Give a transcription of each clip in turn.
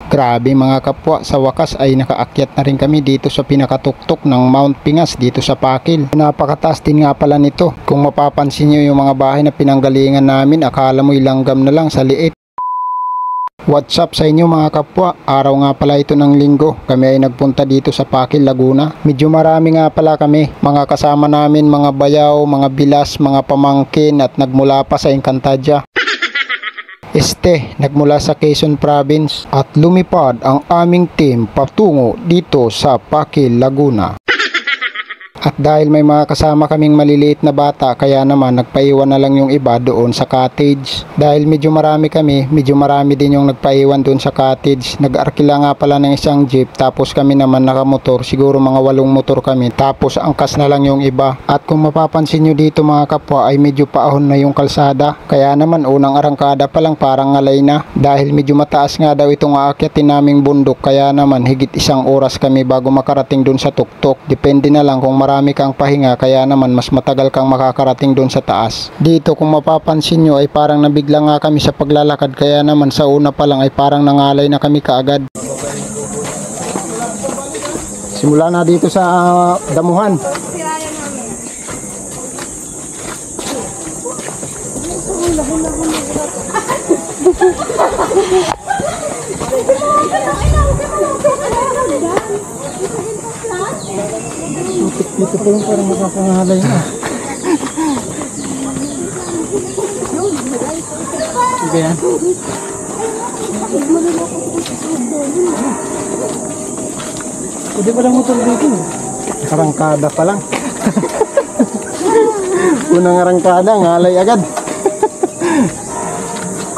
Grabe mga kapwa, sa wakas ay nakaakyat na rin kami dito sa pinakatuktok ng Mount Pingas dito sa Pakil. Napakataas din nga pala nito. Kung mapapansin nyo yung mga bahay na pinanggalingan namin, akala mo ilanggam na lang sa liit. What's up sa inyo mga kapwa? Araw nga pala ito ng linggo. Kami ay nagpunta dito sa Pakil, Laguna. Medyo marami nga pala kami. Mga kasama namin, mga bayaw, mga bilas, mga pamangkin at nagmula pa sa Encantadia. Nagmula sa Quezon Province at lumipad ang aming team patungo dito sa Pakil, Laguna. At dahil may mga kasama kaming maliliit na bata, kaya naman nagpaiwan na lang yung iba doon sa cottage. Dahil medyo marami kami, medyo marami din yung nagpaiwan doon sa cottage. Nag-arkila nga pala ng isang jeep, tapos kami naman nakamotor, siguro mga 8 motor kami, tapos angkas na lang yung iba. At kung mapapansin nyo dito mga kapwa, ay medyo paahon na yung kalsada. Kaya naman unang arangkada pa lang parang ngalay na. Dahil medyo mataas nga daw itong aakyatin naming bundok, kaya naman higit 1 oras kami bago makarating doon sa tuktok. Depende na lang kung marami kang pahinga, kaya naman mas matagal kang makakarating doon sa taas. Dito kung mapapansin nyo ay parang nabigla nga kami sa paglalakad, kaya naman sa una pa lang ay parang nangalay na kami kaagad. Simula na dito sa damuhan. Dito po lang parang makakangalay na. Sige yan. Pwede pa lang motor dito. Arangkada pa lang. Unang arangkada, ngalay agad.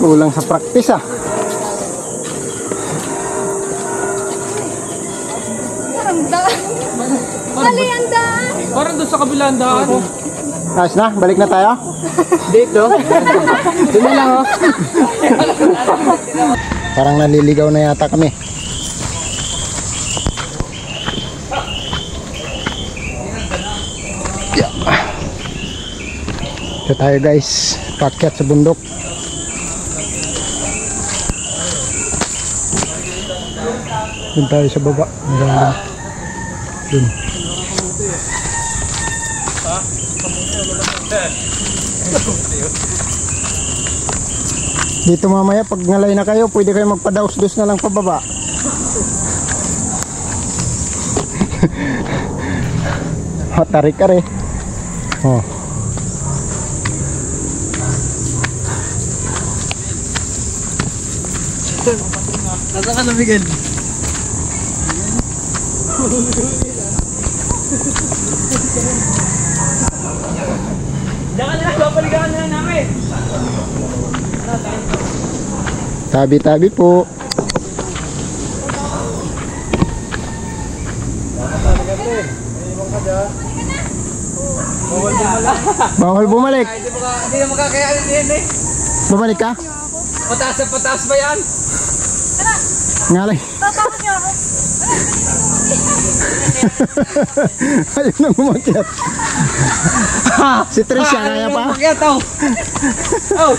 Kulang sa practice ah. Mali ang daan. Parang doon sa kabilang daan. Ayos na, balik na tayo. Dito. Doon na lang oh. Parang naliligaw na yata kami. Yeah. Ito tayo guys, paakyat sa bundok. Doon tayo sa baba. Doon. Dito mamaya pag ngalay na kayo, pwede kayo magpadaos-dos na lang pababa. Tarik ka rin. Oh. Nasa ka na, Miguel? Diyan ka na lang, papaligaan na namin. Tabi-tabi po. Bawal bumalik. Hindi na makakayanin din eh. Bumalik ka? Pataas na pataas ba yan? Ngalay. Tatakot niyo ako. Ayun na umakyat. Si Tricia kaya pa? Umakyat oh. Oh.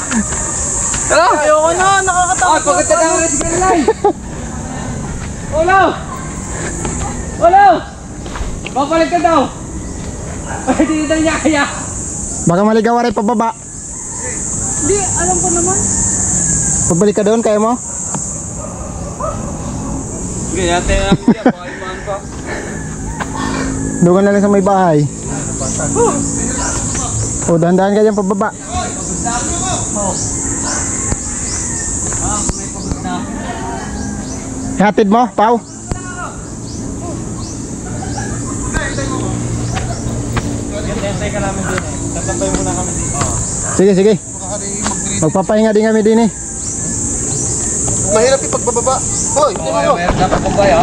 Hello? Ayoko na, nakakatakot. Ah, pagkatapos ng sigarilay line. Ulo! Ulo! Babalik ka daw. Ay, hindi na niya kaya. Baka maligaw rin pababa. Hindi, alam ko naman. Pagbalik ka doon, kaya mo? Sige, yate na ako yan. Baka imaan pa. Doon ka na lang sa may bahay. O, dahan-dahan ka dyan pababa. Hatid mo, Pau? Hintay ka namin din eh. Tatapay muna kami dito. Sige, sige. Magpapahinga din kami din eh. Mahirap yung pagbababa. Hoy, hindi mo. Mayroon na pagkabay ha.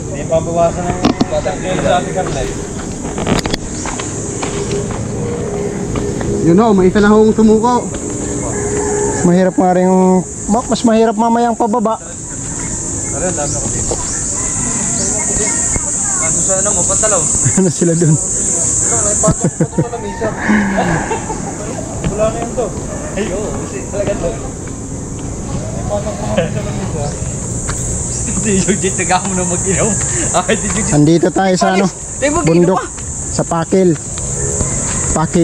Hindi pabawasan ng batang kayo sa ating karnay. Yun o, may isa na hong sumuko. Mahirap nga rin yung... Mas mahirap mamayang pababa. Tara, dami ako dito. Ano sa ano mo, pantalaw? Ano sila dun? May patok na lamisa. Wala na yun to. Ay, oo, kasi talaga to. Si Jujit nagamo na mag-inom. Ay, si Jujit. Andito tayo sa ano, bundok sa Pakil,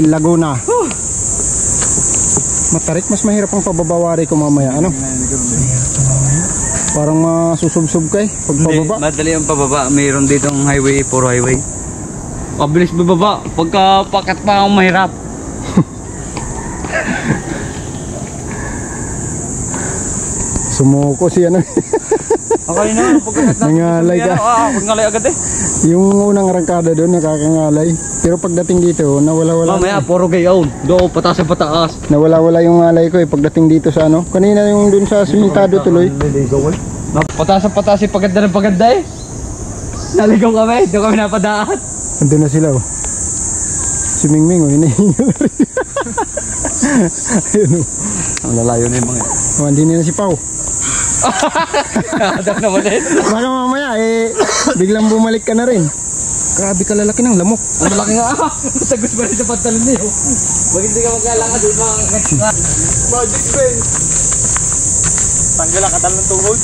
Laguna. Matarik, mas mahirap ang pababawari ko mamaya, ano? Parang masusubsob ka pag pababa. Madali ang pababa. Mayroon ditong highway, puro highway. Mabilis bababa. Pagka pakat pa ang mahirap. Sumuko si ano. Okay na, pagkakat na. Nangalay ka. Nangalay agad eh. Yung unang arangkada doon nakakangalay. Pero pagdating dito, nawala-wala. Mamaya, puro gayaw. Doon, pataas sa pataas. Nawala-wala yung alay ko pagdating dito sa ano. Kanina yung doon sa simentado tuloy. Pataas sa pataas eh. Paganda ng paganda eh. Naligaw kami. Doon kami napadaan. Andun na sila oh. Si Mingming oh, hinihingal na rin. Ayun oh. Ang lalayo na yung mga. Oh, hindi na si Pau. Adak na ulit. Baka mamaya biglang bumalik ka na rin. Grabe ka lalaki ng lamok. Ang malaki nga. Sagot ba rin sa pantalon niyo? Pag hindi ka magkalakad, di ba? Magic pen. Tanggal ang katal ng tuhod.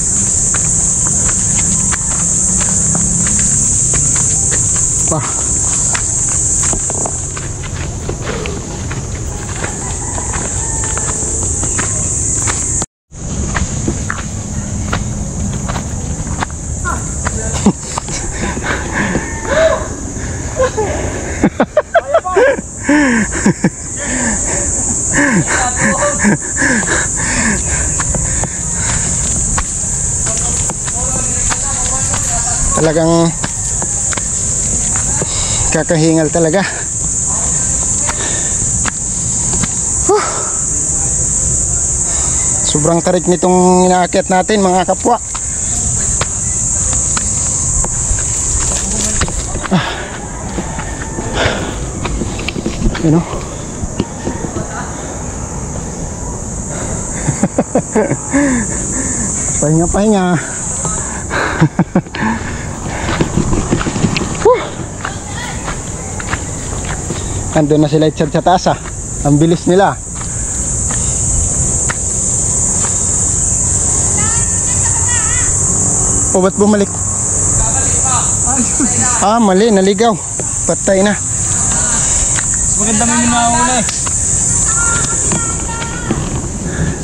Pa. Talagang kakahingal talaga. Sobrang tarik nitong inaakyat natin mga kapwa. Ano? Pahinga. Andun na sila itchad sa taas ah. Ang bilis nila. O ba't bumalik? Ah, mali, naligaw. Patay na. Magandang yung nauna eh.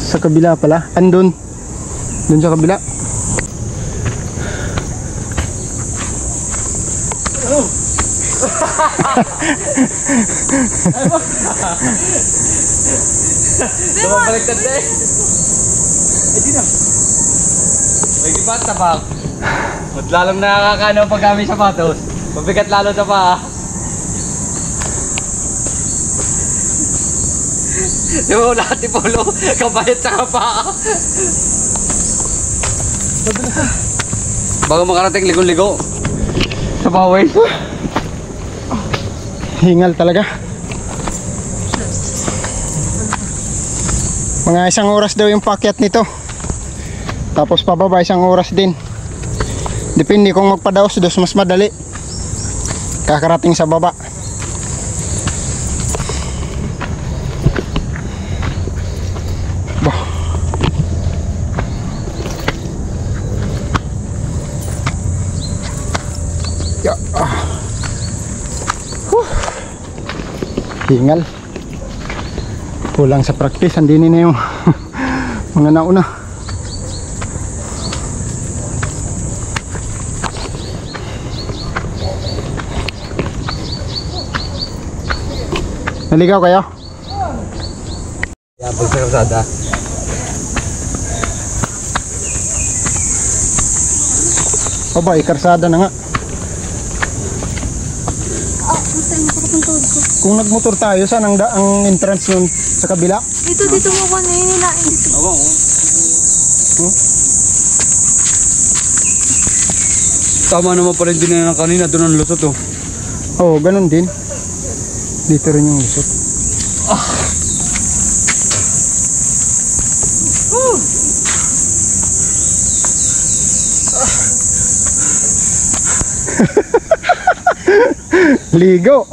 Sa kabila pala. Andun. Dun sa kabila. Bumabaliktad na eh. Ay, di na. May gibat na pa. At lalong nakakano pag kami sapatos. Mabigat lalo sa paa. Di ba lahat ni Polo? Kabayat sa paa. Bago makarating ligo-ligo. Sa baway. Hingal talaga. Mga 1 oras daw yung pakyat nito. Tapos pababa 1 oras din. Depende kung magpadaos-dos mas madali. Kakarating sa baba. Bah. Ya. Hingal. Kulang sa practice, andini na yung mga nauna. Naligaw kayo? Yan, pag sa kalsada. Aba, ikarsada na nga. Kung nagmotor tayo, saan ang entrance nun sa kabila? Dito mo ko na yun nilain dito. Oo. Tama naman pa rin din na kanina, doon ang lusot oh. Oo, ganun din. Dito rin yung lusot. Ligo.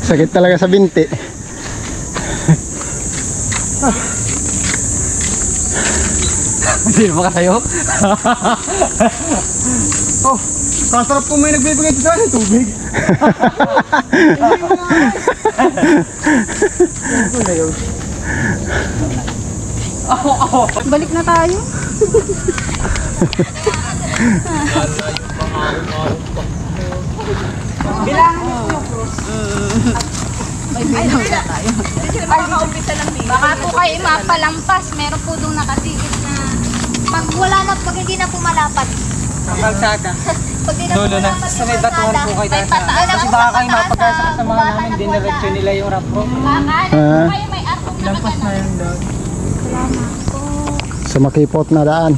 Sakit talaga sa binti. Hindi na makatayo? Oh, kasarap po may nagbibigay sa akin tubig. Balik na tayo. May bilang na tayo. Baka po kayo mapalampas. Meron po doon nakatikit na pag wala na, pag hindi na pumalapat. Kalsada. Pag di na Dulo na. pumalapat Sa may batuhan po kayo tayo. Kasi baka kayo mapagkasa sa mga namin, diniretso nila yung rap road. Baka Ah. kayo may artong na kagano. Sa makipot na daan.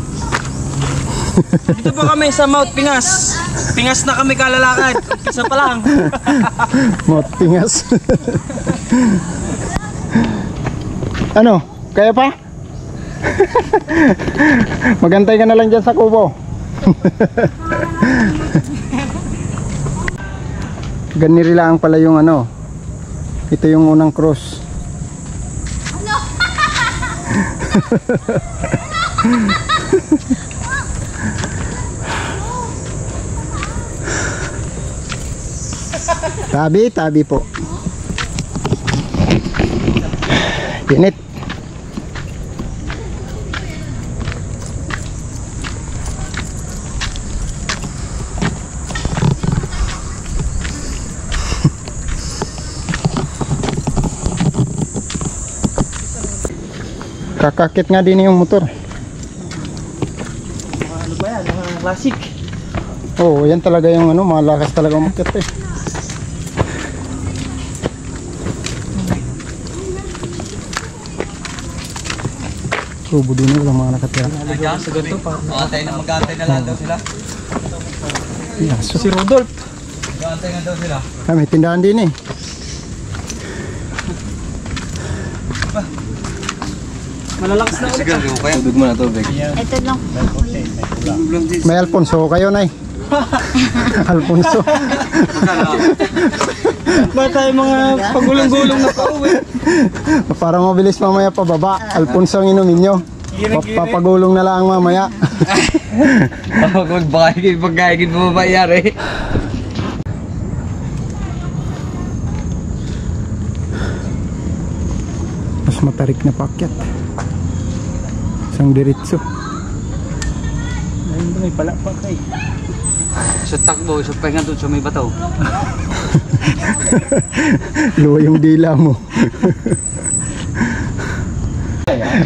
Dito po kami sa Mount Pingas. Pingas na kami kalalakad. Isa pa lang. Motingas. Ano? Kaya pa? Magantay ka na lang dyan sa kubo. Ganiri lang pala yung ano. Ito yung unang cross. Tabi po. Init. Kakakit nga din yung motor. Ano ba yan? Mga classic. Oo, yan talaga yung ano, malakas talaga umakyat eh. Kubo din nila mga nakatira. Nandiyan sa ganito. Mag-aantay na lang daw sila. Yaso. Si Rudolph. Mag-aantay na daw sila. May tindahan din eh. Malalakas na ulit. Tubig mo na tubig. Ito lang. May Alfonso kayo na eh. Alfonso. Ba tayo mga pagulong-gulong na pauwi? Para mabilis mamaya pababa. Alfonso ang inumin nyo. Papagulong na lang mamaya. Baka pagkaigin mo mamayari. Mas matarik na pakyat. Isang diretso. Ayun, may palapak eh. Sa takbo, sa pahinga doon sa may bataw. Luwa yung dila mo.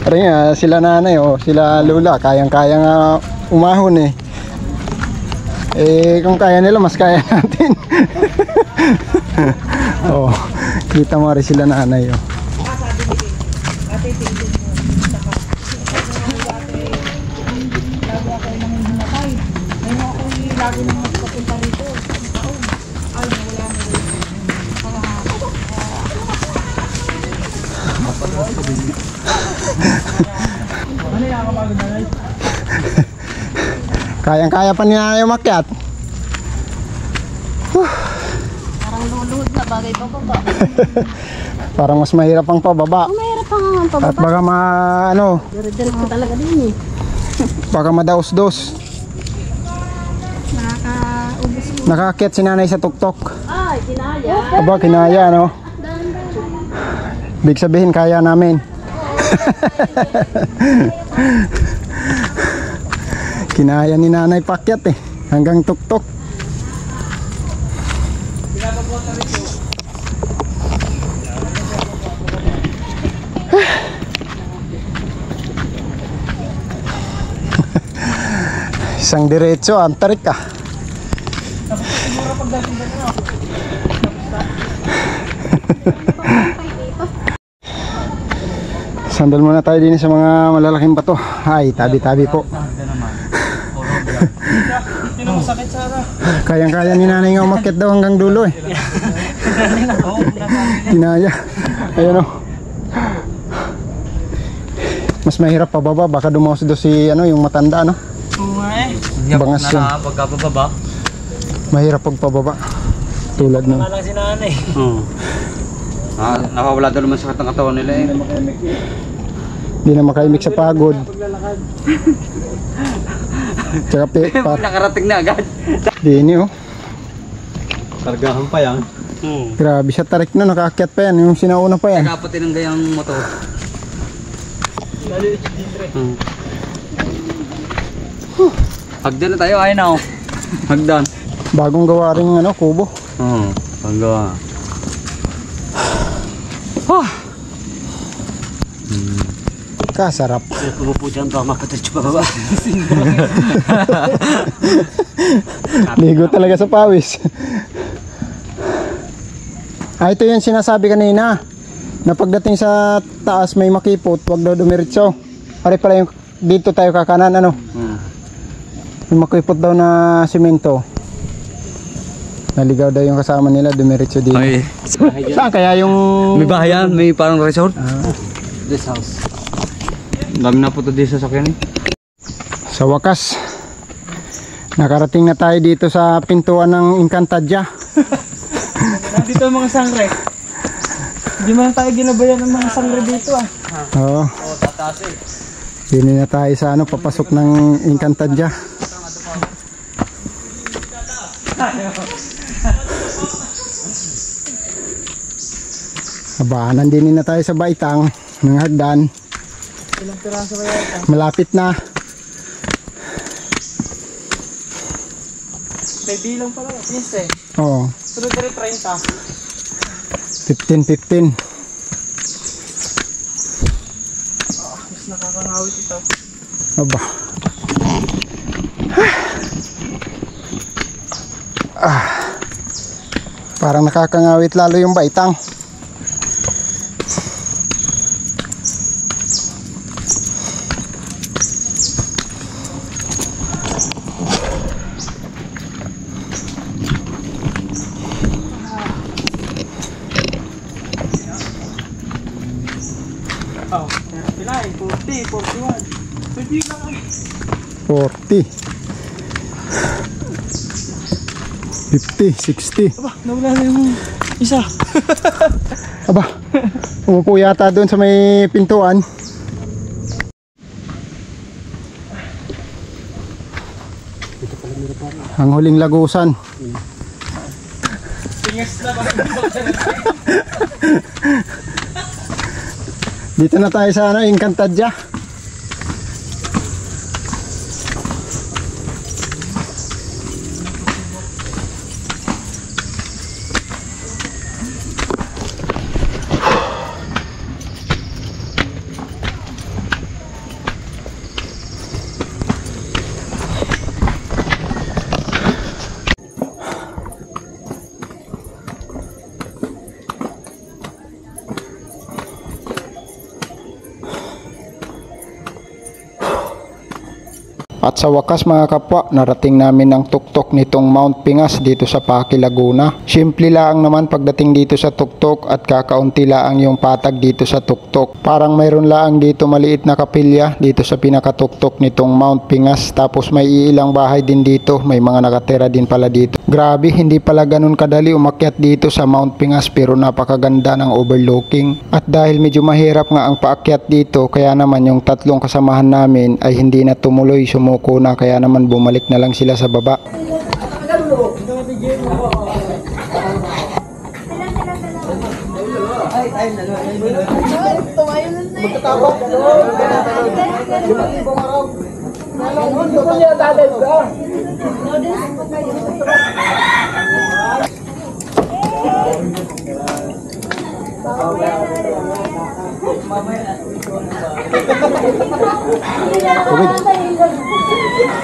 Parang nga, sila nanay o sila lula, kayang-kaya nga umahon eh. Eh kung kaya nila, mas kaya natin. Oh, kita mo rin sila nanay oh. Kayang-kaya pa ni nanay umakyat. Parang luluhod na bagay pa baba. Parang mas mahirap ang pababa. Mahirap pa nga ang At pababa. baka ano, Diretso ko talaga din eh. baka madaos-dos. Nakakaubos mo. Nakaakyat si nanay sa tuktok. Ay, kinaya. Aba, kinaya no? Big sabihin kaya namin. Kinaya ni nanay pakyat eh. Hanggang tuktok. Isang diretso, antarik ka. Sandal muna tayo din sa mga malalaking bato. Ay, tabi-tabi po. Hindi na masakit, Sarah. Kayang-kaya ni nanay nga umakyat daw hanggang dulo eh. Kinaya. Ayan o. Mas mahirap pababa. Baka dumaos doon si ano, yung matanda no? Oo nga eh. Bangas yun. Na pagkababa. Mahirap pagpababa. Tulad ng... Wala lang si nanay. Nakawala daw naman sakit ng katawan nila eh. Hindi na makaimik sa pagod. Tsaka Nakarating na agad. Dini oh. Kargahan pa yan. Grabe siya tarik na, nakaakyat pa yan. Yung sinauna pa yan. Dapat din ang gayang motor. Hagdan na tayo, ayun na oh. Hagdan. Bagong gawa rin ano, kubo. Panggawa. Kasarap. Pumupo dyan baka mapatritso pa baba. Ligo talaga sa pawis. Ito yung sinasabi kanina. Na pagdating sa taas may makipot, wag daw dumiretso. Pare pala yung dito tayo kakanan ano. May makipot daw na simento. Naligaw daw yung kasama nila, dumiretso dito. Okay. Saan kaya yung... May bahayan, may parang resort. This house. Dami na po ito dito sa sakyan eh. Sa wakas, nakarating na tayo dito sa pintuan ng Encantadia. Nandito ang mga sangre. Hindi man tayo ginabayan ng mga sangre dito ah. Oo. Tataas eh. Dini na tayo sa ano, papasok ng Encantadia. Aba, nandini na tayo sa baitang ng hagdan. Ilang piraso kaya ito? Malapit na. May bilang pala. Yes eh. Oo. Sunod na rin 30. 15-15. Mas nakakangawit ito. Aba. Parang nakakangawit lalo yung baitang. Oh, pila eh. 40, 41. May bilang eh. 40 50, 60. Aba, nawala na yung isa. Aba, umupo yata doon sa may pintuan. Ang huling lagusan. Tingas na ba? Dito na tayo sa ano, Encantadia. At sa wakas mga kapwa, narating namin ang tuktok nitong Mount Pingas dito sa Paki, Laguna. Simple lang naman pagdating dito sa tuktok at kakaunti lang yung patag dito sa tuktok. Parang mayroon lang dito maliit na kapilya dito sa pinakatuktok nitong Mount Pingas. Tapos may ilang bahay din dito, may mga nakatira din pala dito. Grabe, hindi pala ganun kadali umakyat dito sa Mount Pingas pero napakaganda ng overlooking. At dahil medyo mahirap nga ang paakyat dito, kaya naman yung tatlong kasamahan namin ay hindi na tumuloy, sumuko na, kaya naman bumalik na lang sila sa baba.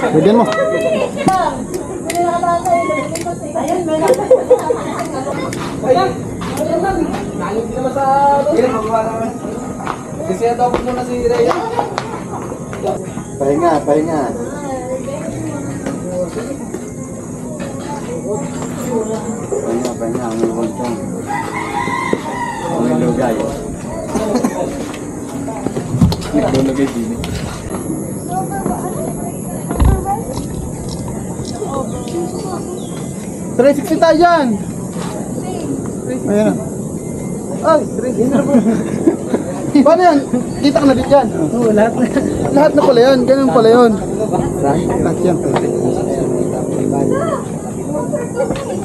Bigyan mo. Pahinga, pahinga. Pahinga, pahinga. Ang bultong. Ang lugay. Naglulugay din. 360 tayo dyan. Ayan na. Ay, 360 na po. Paano yan? Kita ka na din dyan? Oo, lahat na. Lahat na pala yan. Ganun pala yun. Lahat yan.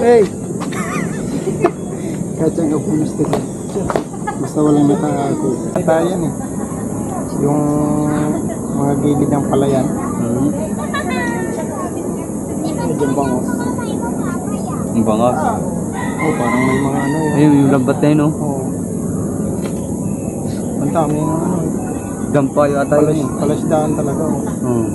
Hey. Kahit yung kapunos dito. Basta walang nakakago. Tayo yan eh. Yung mga gilid ng palayan. Medyo bangos. Ang bangos. Oh, parang may mga ano yun. Ayun, yung lambat na yun, oh. Oo. Ang dami ng ano eh. Dampa yung ata yun. Palasdaan talaga. Oh. Oh.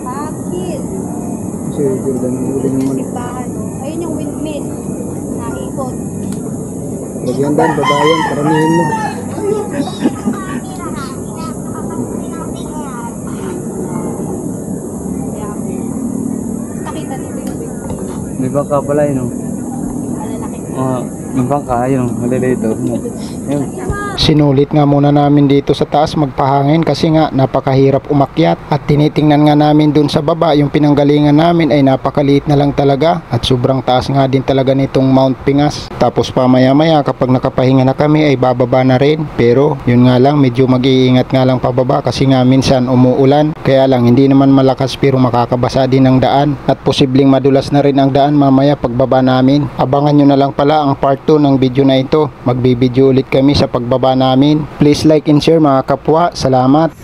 Bakit? Kasi Jordan ang huli ng manok. Bahan. Ayun yung windmill. Naikot. Lagyan dan, babayan, karamihin mo. Nakita dito yung windmill. May bangka pala yun, oh. Malalaki. May bangka, yun, oh. Malilito. Ayun. Sinulit nga muna namin dito sa taas magpahangin kasi nga napakahirap umakyat at tinitingnan nga namin dun sa baba yung pinanggalingan namin ay napakaliit na lang talaga at sobrang taas nga din talaga nitong Mount Pingas. Tapos pamaya maya kapag nakapahinga na kami ay bababa na rin, pero yun nga lang medyo mag-iingat nga lang pababa kasi nga minsan umuulan, kaya lang hindi naman malakas pero makakabasa din ang daan at posibleng madulas na rin ang daan mamaya pagbaba namin. Abangan nyo na lang pala ang part 2 ng video na ito. Magbibideo ulit kami sa pagbaba namin. Please like and share mga kapwa. Salamat.